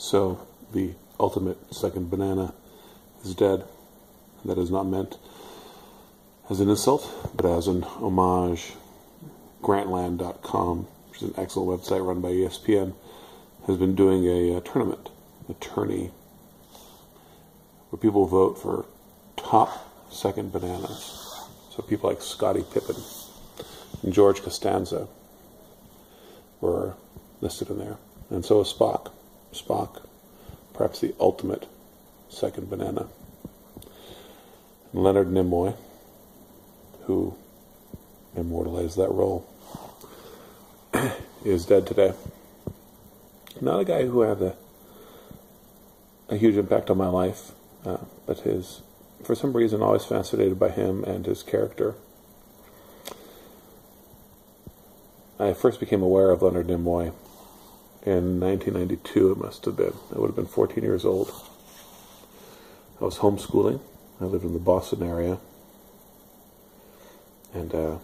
So the ultimate second banana is dead. And that is not meant as an insult, but as an homage. Grantland.com, which is an excellent website run by ESPN, has been doing a tournament, a tourney, where people vote for top second bananas. So people like Scottie Pippen and George Costanza were listed in there. And so is Spock. Spock, perhaps the ultimate second banana. And Leonard Nimoy, who immortalized that role, is dead today. Not a guy who had a huge impact on my life, but for some reason, always fascinated by him and his character. I first became aware of Leonard Nimoy in 1992, it must have been. I would have been 14 years old. I was homeschooling. I lived in the Boston area. And it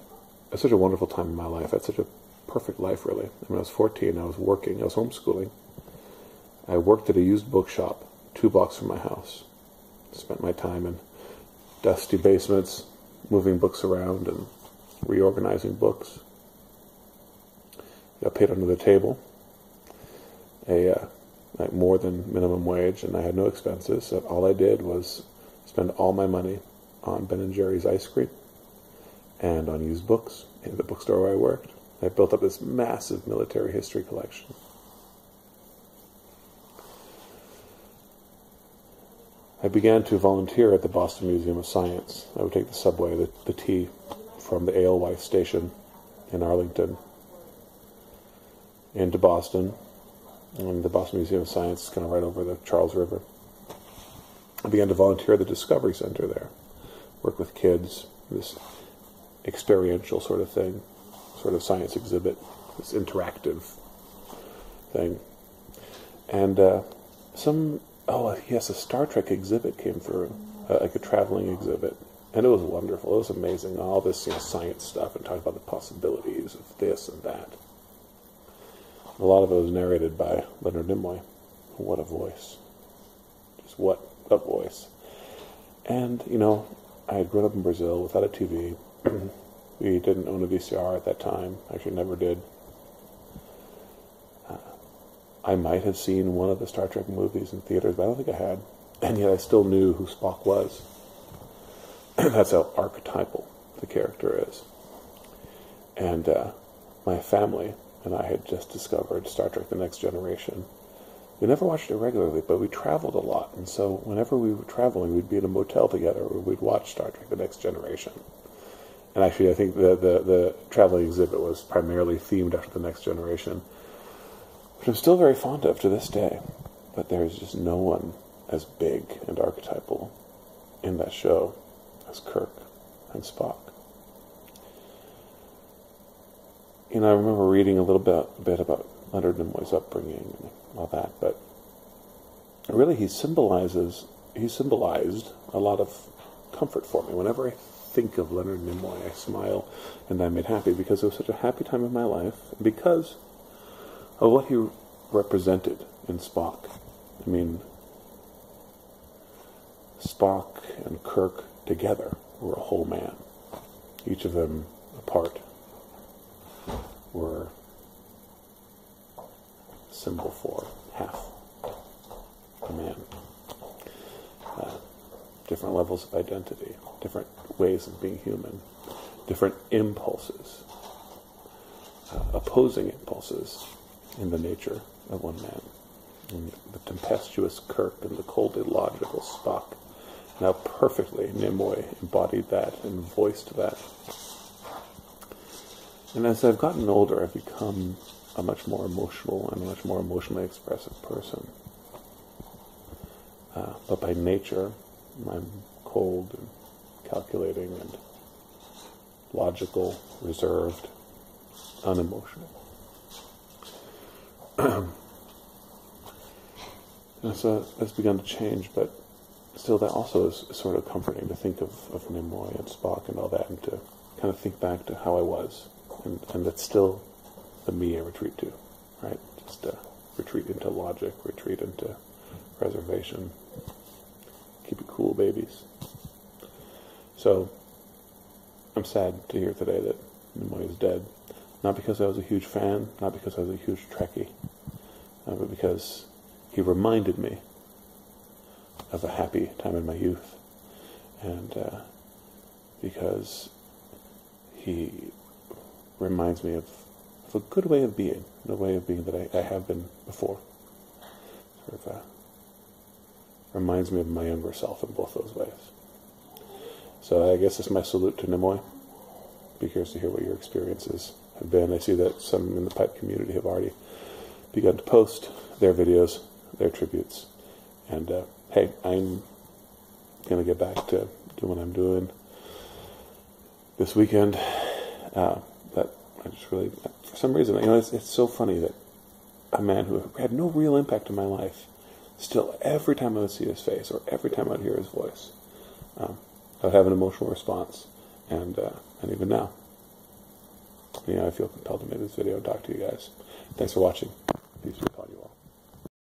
was such a wonderful time in my life. I had such a perfect life, really. I mean, I was 14, I was working, I was homeschooling. I worked at a used bookshop 2 blocks from my house. Spent my time in dusty basements, moving books around and reorganizing books. Got paid under the table, like more than minimum wage, and I had no expenses. So all I did was spend all my money on Ben & Jerry's ice cream and on used books in the bookstore where I worked. I built up this massive military history collection. I began to volunteer at the Boston Museum of Science. I would take the subway, the T, from the Alewife station in Arlington into Boston. And the Boston Museum of Science is kind of right over the Charles River. I began to volunteer at the Discovery Center there. Work with kids, this experiential sort of thing, sort of science exhibit, this interactive thing. And a Star Trek exhibit came through, like a traveling exhibit. And it was wonderful. It was amazing. All this science stuff and talking about the possibilities of this and that. A lot of it was narrated by Leonard Nimoy. What a voice. Just what a voice. And, I had grown up in Brazil without a TV. We didn't own a VCR at that time. Actually, never did. I might have seen one of the Star Trek movies in theaters, but I don't think I had. And yet I still knew who Spock was. That's how archetypal the character is. And my family and I had just discovered Star Trek The Next Generation. We never watched it regularly, but we traveled a lot. And so whenever we were traveling, we'd be in a motel together where we'd watch Star Trek The Next Generation. And actually, I think the traveling exhibit was primarily themed after The Next Generation, which I'm still very fond of to this day. But there's just no one as big and archetypal in that show as Kirk and Spock. I remember reading a little bit about Leonard Nimoy's upbringing and all that, but really he symbolized a lot of comfort for me. Whenever I think of Leonard Nimoy, I smile and I'm made happy because it was such a happy time in my life, because of what he represented in Spock. I mean, Spock and Kirk together were a whole man. Each of them apart were a symbol for half a man. Different levels of identity, different ways of being human, different impulses, opposing impulses in the nature of one man. And the tempestuous Kirk and the coldly logical Spock. Now perfectly Nimoy embodied that and voiced that. And as I've gotten older, I've become a much more emotional and a much more emotionally expressive person. But by nature, I'm cold and calculating and logical, reserved, unemotional. And so that's begun to change, but still that also is sort of comforting to think of Nimoy and Spock and all that, and to kind of think back to how I was. And that's still the me I retreat to, right? Just retreat into logic, retreat into preservation. Keep it cool, babies. So, I'm sad to hear today that Nimoy is dead. Not because I was a huge fan, not because I was a huge Trekkie, but because he reminded me of a happy time in my youth, and because he reminds me of a good way of being, the way of being that I have been before. Sort of reminds me of my younger self in both those ways. So I guess this is my salute to Nimoy. Be curious to hear what your experiences have been. I see that some in the pipe community have already begun to post their videos, their tributes. And hey, I'm going to get back to doing what I'm doing this weekend. But I just really, for some reason, it's so funny that a man who had no real impact in my life, still every time I would see his face or every time I would hear his voice, I would have an emotional response. And even now, I feel compelled to make this video and talk to you guys. Thanks for watching. Peace.